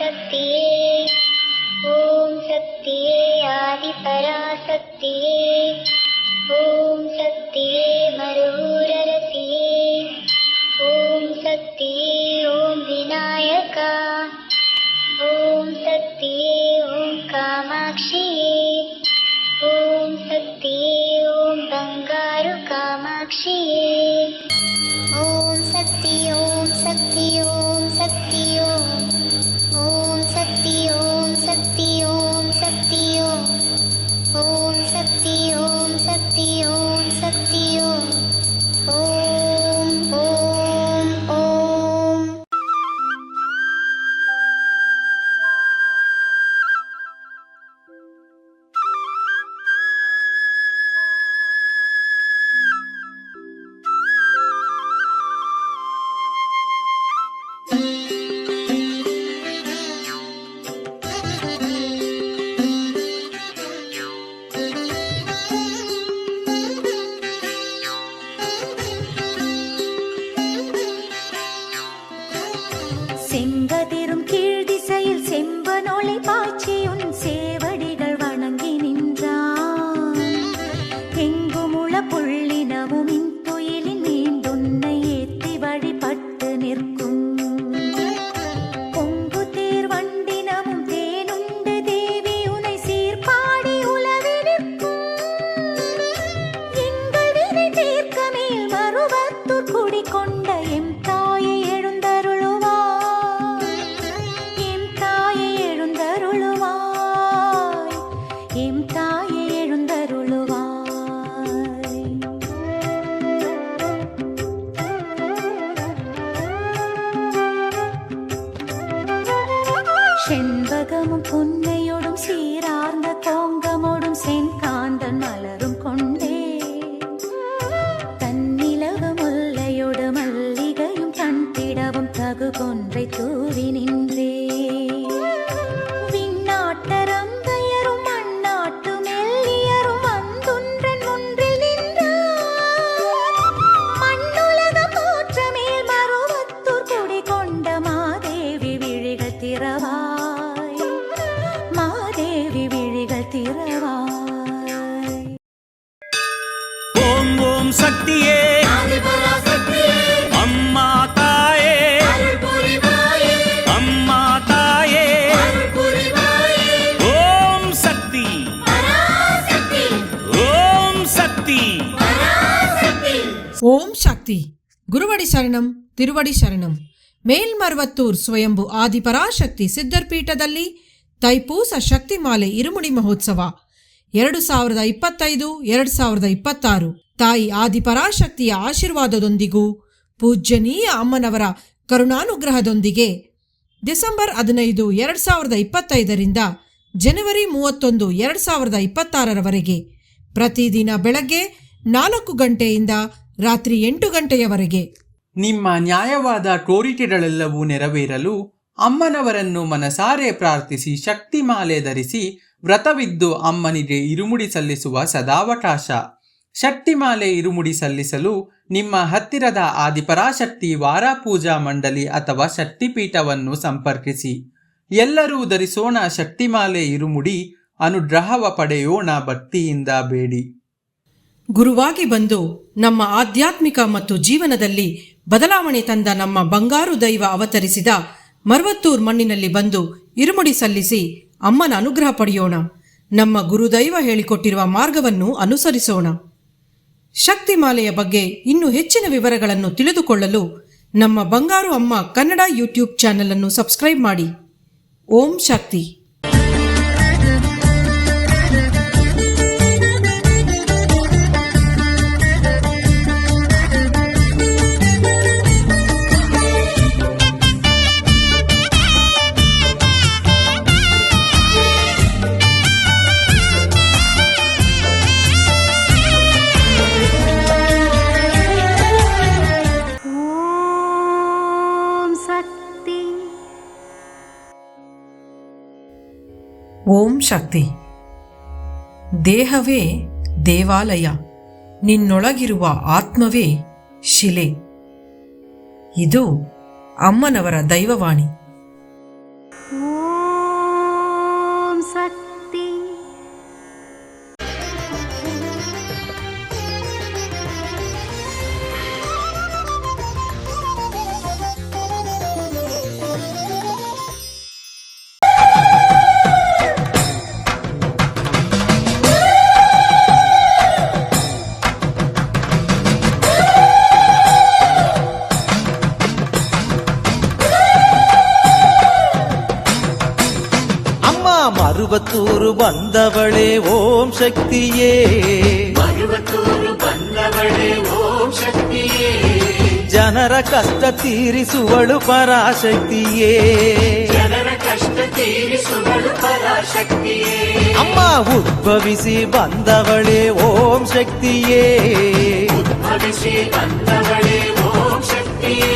शक्तिये ॐ शक्तिये आदिपराशक्तिये ॐ शक्तिये मरुररसिये ॐ शक्तिये ॐ विनायका ॐ शक्तिये ॐ कामाक्षिये ॐ शक्तिये ॐ बंगारु कामाक्षिये ॐ शक्ति ॐ शक्ति ॐ शक्ति ॐ शक्ति ॐ शक्ति ॐ शक्ति ॐ शक्ति ॐ शक्ति ॐ शक्ति ॐ ॐ செங்கதிரும் கீழ் திசையில் செம்பனொளி பாய்ச்சியுன் சேவடிகள் வணங்கி நின்றான். எங்குமுள புள்ளினமும் இன்துயிலின் மீண்டுன்னை ஏத்தி வழிபட்டு நிற்கும். பொங்கு தேர் வண்டினமும் தேனுண்டு தேவி உனை சீர்பாடி உலவி நிற்கும். எங்கள் வினை தீர்க்க மேல் மருவத்தூர் குடிகொண்ட எம் தாயை செண்பகமும் புன்னையோடும் சீரார்ந்த கோங்கமோடும் செங்காந்தன் மலரும் கொண்டே தன்னிலவு முல்லையோடு மல்லிகையும் கண்பிடவும் தகு கொன்றை தூவி நின்றே. விண்ணாட்டரம் பெயரும் மண்ணாட்டு மெல்லியரும் வந்துன்றன் ஒன்றில் நின்றார். மண்ணுலக போற்ற மேல் மருவத்தூர் குடி கொண்ட மாதேவி விழிகள் திறவா ஓம் ஓம் சக்தியே அம்மா தாயே அம்மா தாயே ஓம் சக்தி ஓம் சக்தி ஓம் சக்தி. குருவடி சரணம், ತಿರುವಡಿ ಶರಣಂ. ಮೇಲ್ಮರ್ವತ್ತೂರ್ ಸ್ವಯಂಭು ಆದಿಪರಾಶಕ್ತಿ ಸಿದ್ಧರ್ಪೀಠದಲ್ಲಿ ತೈಪೂಸ ಶಕ್ತಿಮಾಲೆ ಇರುಮುಡಿ ಮಹೋತ್ಸವ 2025-2026 ತಾಯಿ ಆದಿಪರಾಶಕ್ತಿಯ ಆಶೀರ್ವಾದದೊಂದಿಗೂ ಪೂಜ್ಯನೀಯ ಅಮ್ಮನವರ ಕರುಣಾನುಗ್ರಹದೊಂದಿಗೆ ಡಿಸೆಂಬರ್ 15, 2025 ಜನವರಿ 31, 2026 ಪ್ರತಿದಿನ ಬೆಳಗ್ಗೆ 4 ಗಂಟೆಯಿಂದ ರಾತ್ರಿ 8 ಗಂಟೆಯವರೆಗೆ ನಿಮ್ಮ ನ್ಯಾಯವಾದ ಕೋರಿಕೆಗಳೆಲ್ಲವೂ ನೆರವೇರಲು ಅಮ್ಮನವರನ್ನು ಮನಸಾರೆ ಪ್ರಾರ್ಥಿಸಿ ಶಕ್ತಿಮಾಲೆ ಧರಿಸಿ ವ್ರತವಿದ್ದು ಅಮ್ಮನಿಗೆ ಇರುಮುಡಿ ಸಲ್ಲಿಸುವ ಸದಾವಕಾಶ. ಶಕ್ತಿಮಾಲೆ ಇರುಮುಡಿ ಸಲ್ಲಿಸಲು ನಿಮ್ಮ ಹತ್ತಿರದ ಆದಿಪರಾಶಕ್ತಿ ವಾರಾಪೂಜಾ ಮಂಡಳಿ ಅಥವಾ ಶಕ್ತಿಪೀಠವನ್ನು ಸಂಪರ್ಕಿಸಿ. ಎಲ್ಲರೂ ಧರಿಸೋಣ ಶಕ್ತಿಮಾಲೆ ಇರುಮುಡಿ, ಅನುಗ್ರಹವ ಪಡೆಯೋಣ ಭಕ್ತಿಯಿಂದ ಬೇಡಿ. ಗುರುವಾಗಿ ಬಂದು ನಮ್ಮ ಆಧ್ಯಾತ್ಮಿಕ ಮತ್ತು ಜೀವನದಲ್ಲಿ ಬದಲಾವಣೆ ತಂದ ನಮ್ಮ ಬಂಗಾರು ದೈವ ಅವತರಿಸಿದ ಮರ್ವತ್ತೂರ್ ಮಣ್ಣಿನಲ್ಲಿ ಬಂದು ಇರುಮುಡಿ ಸಲ್ಲಿಸಿ ಅಮ್ಮನ ಅನುಗ್ರಹ ಪಡೆಯೋಣ. ನಮ್ಮ ಗುರುದೈವ ಹೇಳಿಕೊಟ್ಟಿರುವ ಮಾರ್ಗವನ್ನು ಅನುಸರಿಸೋಣ. ಶಕ್ತಿಮಾಲೆಯ ಬಗ್ಗೆ ಇನ್ನೂ ಹೆಚ್ಚಿನ ವಿವರಗಳನ್ನು ತಿಳಿದುಕೊಳ್ಳಲು ನಮ್ಮ ಬಂಗಾರು ಅಮ್ಮ ಕನ್ನಡ ಯೂಟ್ಯೂಬ್ ಚಾನೆಲ್ ಅನ್ನು ಸಬ್ಸ್ಕ್ರೈಬ್ ಮಾಡಿ. ಓಂ ಶಕ್ತಿ. ಓಂ ಶಕ್ತಿ. ದೇಹವೇ ದೇವಾಲಯ, ನಿನ್ನೊಳಗಿರುವ ಆತ್ಮವೇ ಶಿಲೆ. ಇದು ಅಮ್ಮನವರ ದೈವವಾಣಿ. ಮರುವತ್ತೂರು ಬಂದವಳೆ ಓಂ ಶಕ್ತಿಯೇ, ಮರುವತ್ತೂರು ಬಂದವಳೆ ಓಂ ಶಕ್ತಿಯೇ, ಜನರ ಕಷ್ಟ ತೀರಿಸುವಳು ಪರಾಶಕ್ತಿಯೇ, ಜನರ ಕಷ್ಟ ತೀರಿಸುವಳು ಪರಾಶಕ್ತಿಯೇ. ಅಮ್ಮ ಉದ್ಭವಿಸಿ ಬಂದವಳೆ ಓಂ ಶಕ್ತಿಯೇ, ಉದ್ಭವಿಸಿ ಬಂದವಳೆ ಓಂ ಶಕ್ತಿಯೇ,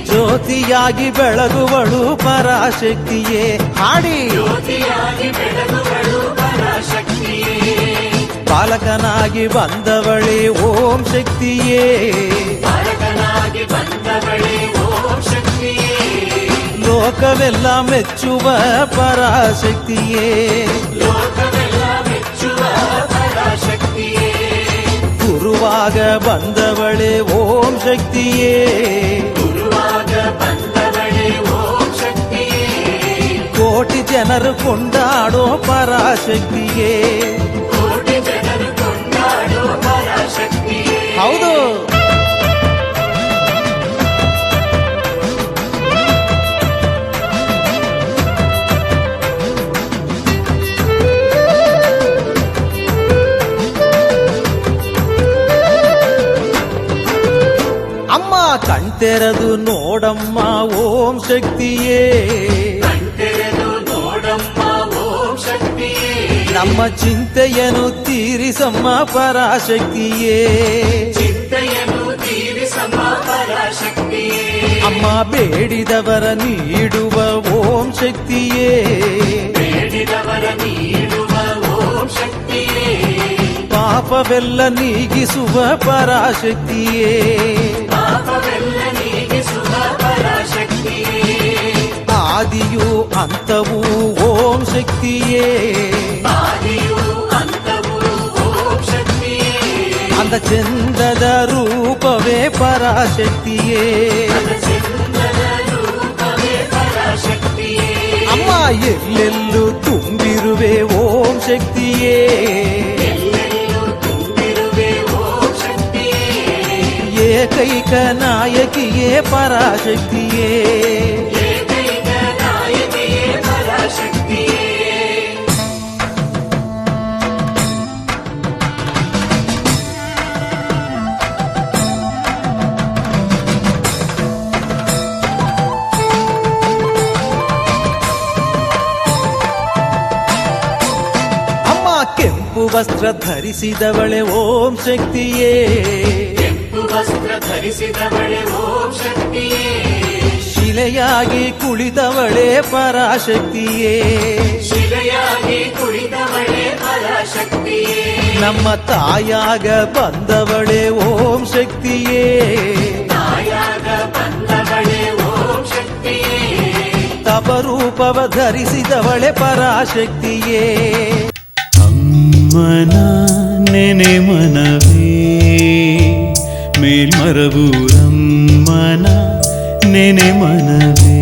ಜ್ಯೋತಿಯಾಗಿ ಬೆಳಗುವಳು ಪರಾಶಕ್ತಿಯೇ. ಹಾಡಿ ಜ್ಯೋತಿಯಾಗಿ ಬೆಳಗುವಳು ಪರಾಶಕ್ತಿಯೇ, ಬಾಲಕನಾಗಿ ಬಂದವಳೆ ಓಂ ಶಕ್ತಿಯೇ, ಬಾಲಕನಾಗಿ ಬಂದವಳೆ ಓಂ ಶಕ್ತಿಯೇ, ಲೋಕವೆಲ್ಲ ಮೆಚ್ಚುವ ಪರಾಶಕ್ತಿಯೇ, ಲೋಕವೆಲ್ಲ ಮೆಚ್ಚುವ ಪರಾಶಕ್ತಿಯೇ, ಗುರುವಾಗ ಬಂದವಳೆ ಓಂ ಶಕ್ತಿಯೇ, ಗುರುವಾಗ ಬಂದವಳೆ ಓಂ ಶಕ್ತಿಯೇ, ಕೋಟಿ ಜನರು ಕೊಂಡಾಡೋ ಪರಾಶಕ್ತಿಯೇ. ಕೋಟಿ ಜನರು ಕೊಂಡಾಡೋ ಪರಾಶಕ್ತಿಯೇ. ಹೌದು, ಅಮ್ಮ ಕಣ್ತೆರೆದು ನೋಡಮ್ಮ ಓಂ ಶಕ್ತಿಯೇ, ಕಣ್ತೆರೆದು ನೋಡಮ್ಮ ಓಂ ಶಕ್ತಿಯೇ, ನಮ್ಮ ಚಿಂತೆಯನ್ನು ತೀರಿಸಮ್ಮ ಪರಾಶಕ್ತಿಯೇ. ಚಿಂತೆಯನ್ನು ತೀರಿಸಮ್ಮ ಪರಾಶಕ್ತಿಯೇ, ಅಮ್ಮ ಬೇಡಿದವರ ನೀಡುವ ಓಂ ಶಕ್ತಿಯೇ, ಬೇಡಿದವರ ನೀಡುವ ಓಂ ಶಕ್ತಿಯೇ, ಪಾಪವೆಲ್ಲ ನೀಗಿಸುವ ಪರಾಶಕ್ತಿಯೇ. ಪಾಪವೆಲ್ಲ ನೀಗಿಸುವ ಪರಾಶಕ್ತಿಯೇ, ಆದಿಯು ಅಂತವು ಓಂ ಶಕ್ತಿಯೇ, ಆದಿಯು ಅಂತವು ಓಂ ಶಕ್ತಿಯೇ, ಅಂದ ಚಂದದ ರೂಪವೇ ಪರಾಶಕ್ತಿಯೇ. ಚಂದದ ರೂಪವೇ ಪರಾಶಕ್ತಿಯೇ, ಅಮ್ಮ ಎಲ್ಲೆಲ್ಲೂ ತುಂಬಿರುವೆ ಓಂ ಶಕ್ತಿಯೇ, ಎಲ್ಲೆಲ್ಲೂ ತುಂಬಿರುವೆ ಓಂ ಶಕ್ತಿಯೇ, ಏಕೈಕ ನಾಯಕಿಯೇ ಪರಾಶಕ್ತಿಯೇ. ಏಕೈಕ ನಾಯಕಿಯೇ ಪರಾಶಕ್ತಿಯೇ. ಅಮ್ಮ ಕೆಂಪು ವಸ್ತ್ರ ಧರಿಸಿದವಳೆ ಓಂ ಶಕ್ತಿಯೇ, ಕೆಂಪು ವಸ್ತ್ರ ಧರಿಸಿದವಳೆ ಓಂ ಶಕ್ತಿಯೇ, ಶಿಲೆಯಾಗಿ ಕುಳಿತವಳೆ ಪರಾಶಕ್ತಿಯೇ. ಶಿಲೆಯಾಗಿ ಕುಳಿತವಳೆ ಪರಾಶಕ್ತಿಯೇ, ನಮ್ಮ ತಾಯಾಗ ಬಂದವಳೆ ಓಂ ಶಕ್ತಿಯೇ, ತಾಯಾಗ ಬಂದವಳೆ ಓಂ ಶಕ್ತಿಯೇ, ತಪರೂಪವ ಧರಿಸಿದವಳೆ ಪರಾಶಕ್ತಿಯೇ. ಅಮ್ಮನ ನೆನೆ ಮನವೇ ಮೇಲ್ಮರವೂರಮ್ಮನ ನೆನೆ ಮನವೇ.